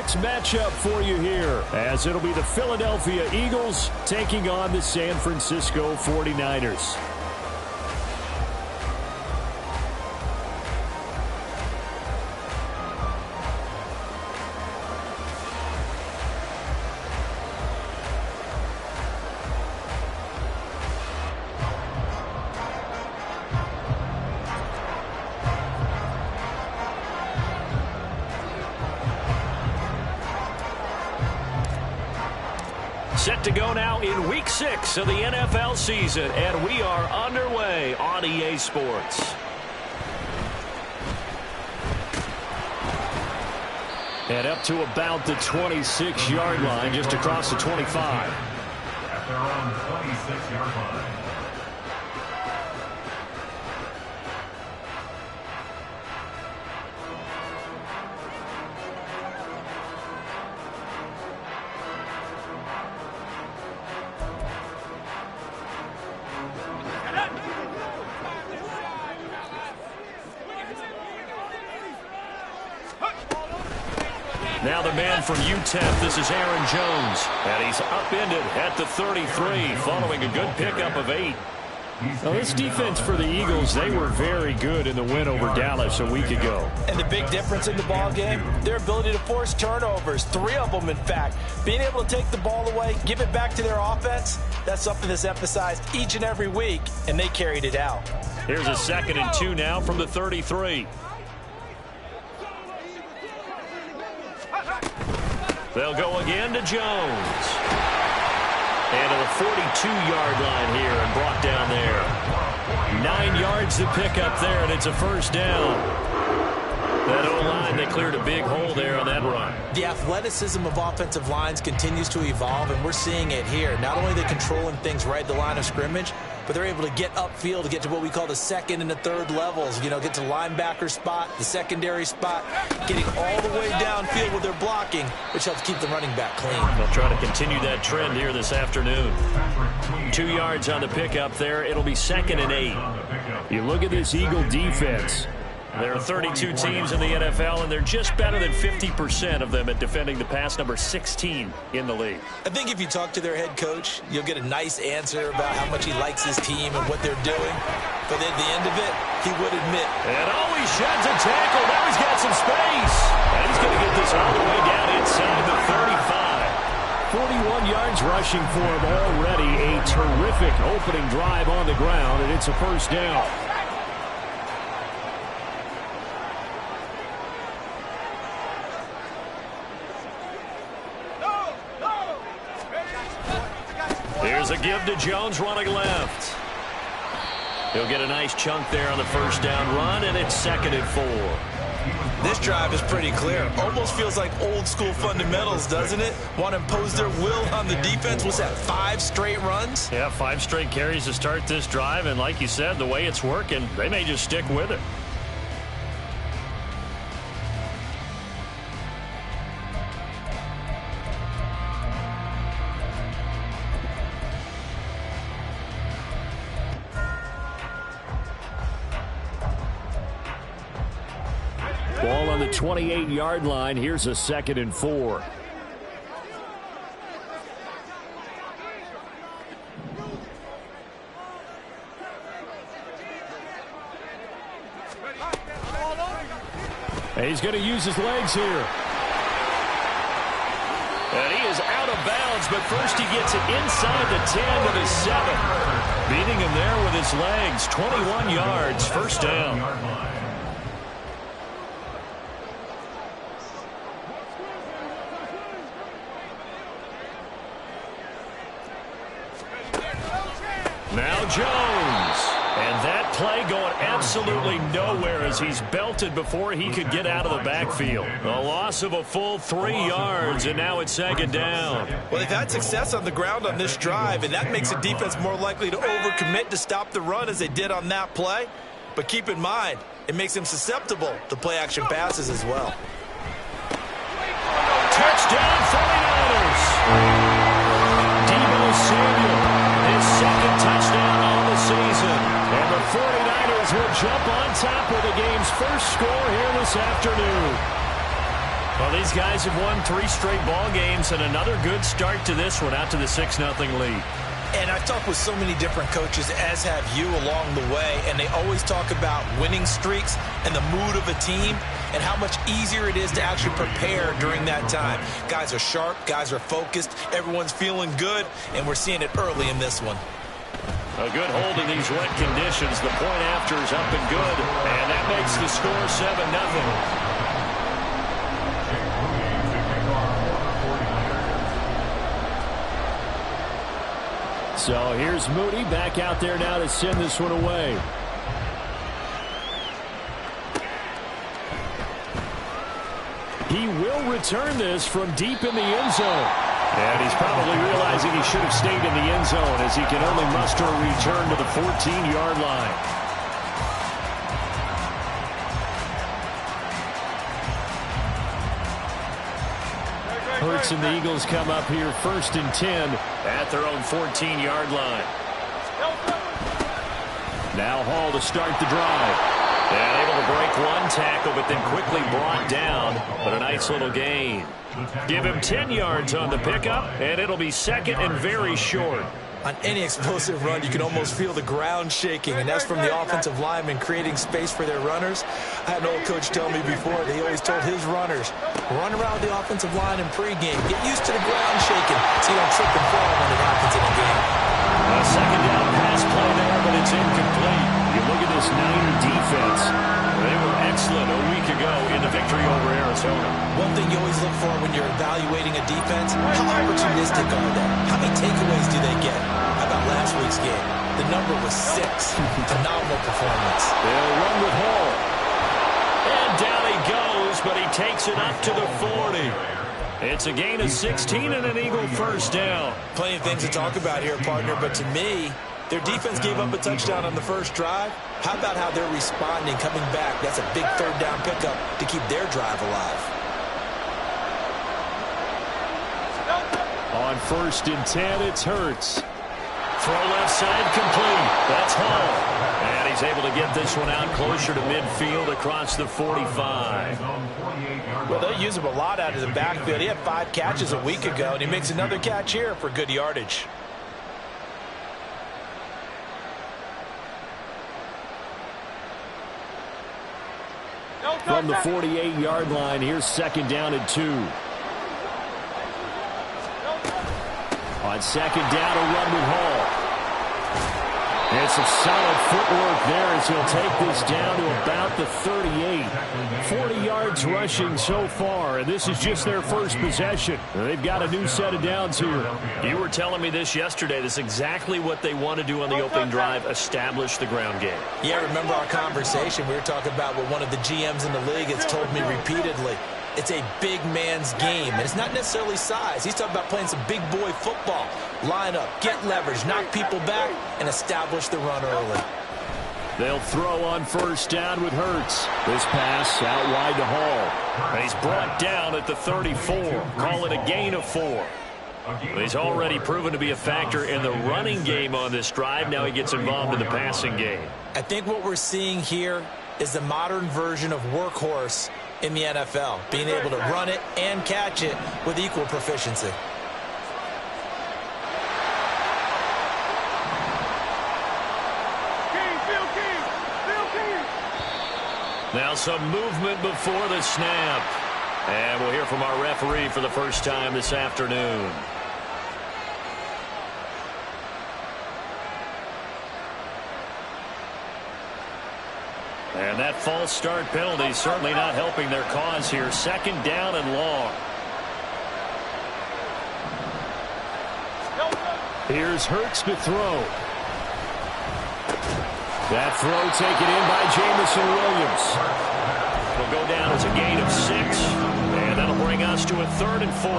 next matchup for you here, as it'll be the Philadelphia Eagles taking on the San Francisco 49ers. Set to go now in Week 6 of the NFL season, and we are underway on EA Sports. And up to about the 26-yard line, just across the 25. At their own 26-yard line. Now the man from UTEP, this is Aaron Jones. And he's upended at the 33 following a good pickup of 8. Now, this defense for the Eagles, they were very good in the win over Dallas a week ago. And the big difference in the ball game, their ability to force turnovers, 3 of them in fact. Being able to take the ball away, give it back to their offense, that's something that's emphasized each and every week, and they carried it out. Here's a 2nd and 2 now from the 33. They'll go again to Jones. And to the 42-yard line here and brought down there. 9 yards to pick up there, and it's a first down. That O-line, they cleared a big hole there on that run. The athleticism of offensive lines continues to evolve, and we're seeing it here. Not only are they controlling things right at the line of scrimmage, but they're able to get upfield to get to what we call the 2nd and the 3rd levels. You know, get to linebacker spot, the secondary spot, getting all the way downfield with their blocking, which helps keep the running back clean. They'll try to continue that trend here this afternoon. 2 yards on the pickup there. It'll be 2nd and 8. You look at this Eagle defense. There are 32 teams in the NFL, and they're just better than 50% of them at defending the pass, number 16 in the league. I think if you talk to their head coach, you'll get a nice answer about how much he likes his team and what they're doing. But at the end of it, he would admit. And he sheds a tackle. Now he's got some space. And he's going to get this all the way down inside the 35. 41 yards rushing for him already. A terrific opening drive on the ground, and it's a first down. Here's a give to Jones running left. He'll get a nice chunk there on the first down run, and it's 2nd and 4. This drive is pretty clear. Almost feels like old school fundamentals, doesn't it? Want to impose their will on the defense. What's that, 5 straight runs? Yeah, 5 straight carries to start this drive, and like you said, the way it's working, they may just stick with it. Ball on the 28-yard line. Here's a 2nd and 4. And he's going to use his legs here. And he is out of bounds, but first he gets it inside the 10 to the 7. Beating him there with his legs. 21 yards, first down. Now Jones. And that play going absolutely nowhere as he's belted before he could get out of the backfield. A loss of a full 3 yards, and now it's 2nd down. Well, they've had success on the ground on this drive, and that makes the defense more likely to overcommit to stop the run as they did on that play. But keep in mind, it makes them susceptible to play-action passes as well. Touchdown, 49ers! Deebo Samuel, his 2nd touchdown on the season. And the 49ers will jump on top with the game's first score here this afternoon. Well, these guys have won 3 straight ball games and another good start to this one out to the 6-0 lead. And I've talked with so many different coaches, as have you, along the way, and they always talk about winning streaks and the mood of a team and how much easier it is to actually prepare during that time. Guys are sharp, guys are focused, everyone's feeling good, and we're seeing it early in this one. A good hold in these wet conditions. The point after is up and good, and that makes the score 7-0. So here's Moody back out there now to send this one away. He will return this from deep in the end zone. And he's probably realizing he should have stayed in the end zone as he can only muster a return to the 14-yard line. Hurts and the Eagles come up here 1st and 10 at their own 14-yard line. Now Hall to start the drive. And able to break one tackle, but then quickly brought down. But a nice little gain. Give him 10 yards on the pickup, and it'll be 2nd and very short. On any explosive run, you can almost feel the ground shaking, and that's from the offensive linemen creating space for their runners. I had an old coach tell me before, they always told his runners, run around the offensive line in pregame. Get used to the ground shaking so you don't trip and fall when it happens in a game. A 2nd down pass play there, but it's incomplete. You look at this Niner defense. They were excellent a week ago in the victory over Arizona. One thing you always look for when you're evaluating a defense, how opportunistic are they? How many takeaways do they get? How about last week's game? The number was 6. Phenomenal performance. They'll run with Hall. And down he goes, but he takes it up to the 40. It's a gain of 16 and an Eagle 1st down. Plenty of things to talk about here, partner, but to me, their defense gave up a touchdown on the first drive. How about how they're responding, coming back? That's a big 3rd down pickup to keep their drive alive. On 1st and 10, it's Hurts. Throw left side complete. That's Hall. And he's able to get this one out closer to midfield across the 45. Well, they'll use him a lot out of the backfield. He had 5 catches a week ago, and he makes another catch here for good yardage. From the 48-yard line, here's 2nd down and 2. On 2nd down, a run with Hall. And some solid footwork there as he'll take this down to about the 38. 40 yards rushing so far, and this is just their first possession. They've got a new set of downs here. You were telling me this yesterday. This is exactly what they want to do on the opening drive, establish the ground game. Yeah, remember our conversation. We were talking about what one of the GMs in the league has told me repeatedly. It's a big man's game, and it's not necessarily size. He's talking about playing some big boy football. Line up, get leverage, knock people back, and establish the run early. They'll throw on 1st down with Hurts. This pass out wide to Hall. And he's brought down at the 34. Call it a gain of 4. He's already proven to be a factor in the running game on this drive. Now he gets involved in the passing game. I think what we're seeing here is the modern version of workhorse in the NFL, being able to run it and catch it with equal proficiency. Now some movement before the snap. And we'll hear from our referee for the first time this afternoon. And that false start penalty certainly not helping their cause here. 2nd down and long. Here's Hurts to throw. That throw taken in by Jamison Williams. It'll go down as a gain of 6. And that'll bring us to a 3rd and 4.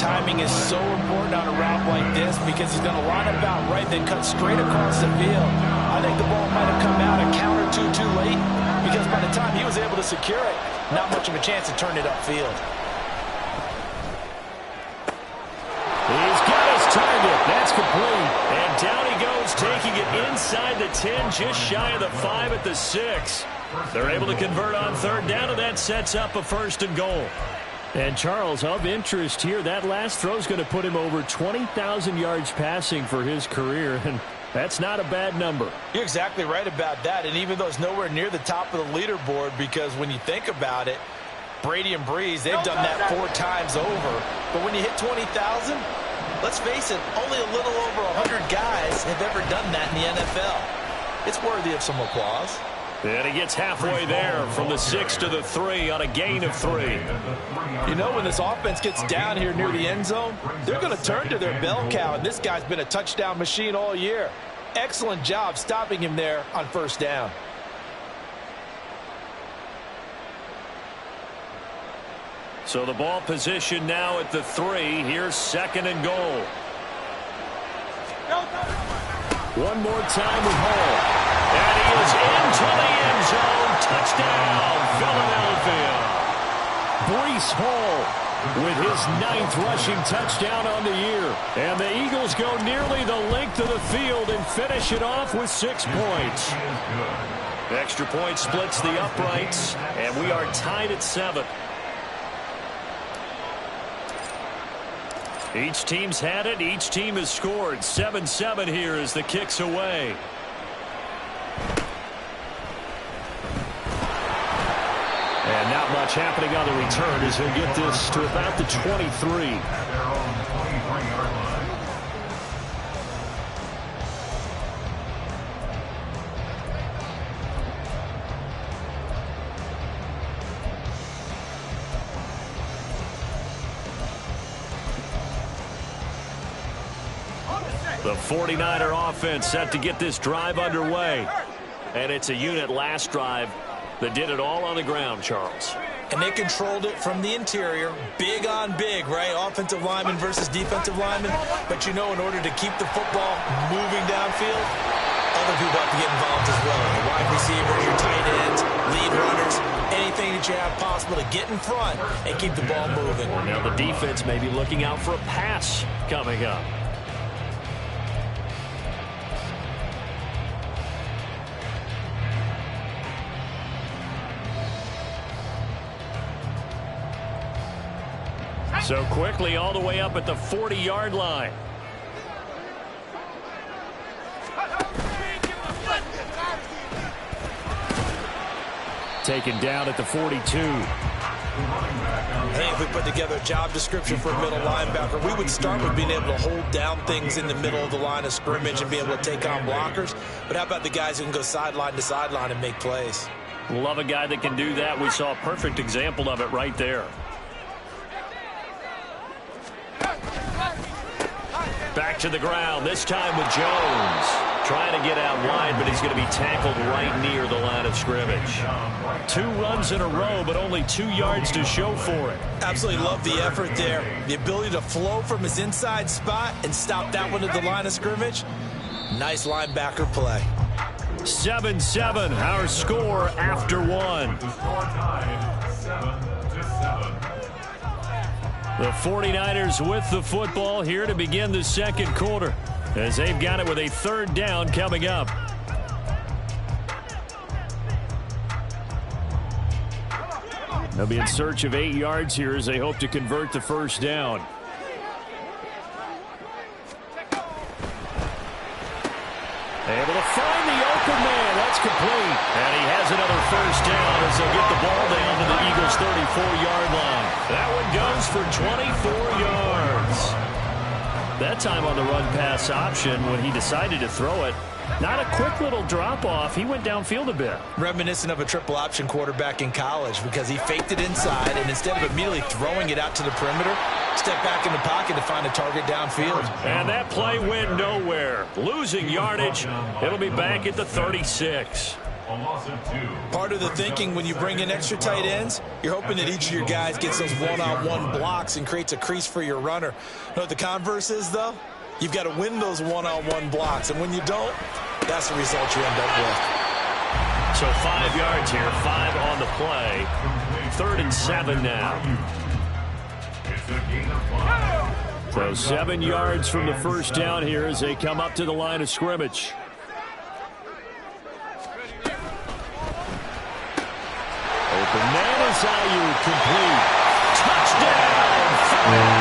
Timing is so important on a route like this because he's going to line up out right, then cut straight across the field. I think the ball might have come out a count or two too late because by the time he was able to secure it, not much of a chance to turn it upfield. He's got his target. That's complete. And down he goes, taking it inside the 10, just shy of the 5 at the 6. They're able to convert on third down, and that sets up a 1st and goal. And Charles, of interest here, that last throw is going to put him over 20,000 yards passing for his career, and that's not a bad number. You're exactly right about that, and even though it's nowhere near the top of the leaderboard, because when you think about it, Brady and Breeze, they've done that 4 times over. But when you hit 20,000, let's face it, only a little over 100 guys have ever done that in the NFL. It's worthy of some applause. And he gets halfway there from the 6 to the 3 on a gain of 3. You know, when this offense gets down here near the end zone, they're going to turn to their bell cow, and this guy's been a touchdown machine all year. Excellent job stopping him there on 1st down. So the ball position now at the 3. Here's 2nd and goal. One more time with Hall. And he is into the end zone. Touchdown, Philadelphia. Breece Hall with his 9th rushing touchdown on the year. And the Eagles go nearly the length of the field and finish it off with 6 points. Extra point splits the uprights, and we are tied at 7. Each team's had it. Each team has scored. 7-7 here as the kick's away. And not much happening on the return as he'll get this to about the 23. The 49er offense set to get this drive underway. And it's a unit last drive that did it all on the ground, Charles. And they controlled it from the interior. Big on big, right? Offensive lineman versus defensive lineman. But you know, in order to keep the football moving downfield, other people have to get involved as well. The wide receivers, your tight ends, lead runners, anything that you have possible to get in front and keep the ball moving. Now the defense may be looking out for a pass coming up. So quickly all the way up at the 40-yard line. Taken down at the 42. I think if we put together a job description for a middle linebacker, we would start with being able to hold down things in the middle of the line of scrimmage and be able to take on blockers. But how about the guys who can go sideline to sideline and make plays? Love a guy that can do that. We saw a perfect example of it right there. Back to the ground, this time with Jones. Trying to get out wide, but he's going to be tackled right near the line of scrimmage. 2 runs in a row, but only 2 yards to show for it. Absolutely love the effort there. The ability to flow from his inside spot and stop that one at the line of scrimmage. Nice linebacker play. 7-7, our score after 1. The 49ers with the football here to begin the 2nd quarter, as they've got it with a 3rd down coming up. They'll be in search of 8 yards here as they hope to convert the 1st down. Able to find the open man. That's complete. And he has another 1st down as they'll get the ball down to the Eagles' 34-yard line. That one goes for 24 yards. That time on the run-pass option when he decided to throw it. Not a quick little drop-off. He went downfield a bit. Reminiscent of a triple option quarterback in college because he faked it inside, and instead of immediately throwing it out to the perimeter, stepped back in the pocket to find a target downfield. And that play went nowhere. Losing yardage. It'll be back at the 36. Part of the thinking when you bring in extra tight ends, you're hoping that each of your guys gets those one-on-one blocks and creates a crease for your runner. You know what the converse is, though? You've got to win those one-on-one blocks, and when you don't, that's the result you end up with. So 5 yards here, 5 on the play. 3rd and 7 now. So 7 yards from the 1st down here as they come up to the line of scrimmage. pass alley-oop complete. Touchdown!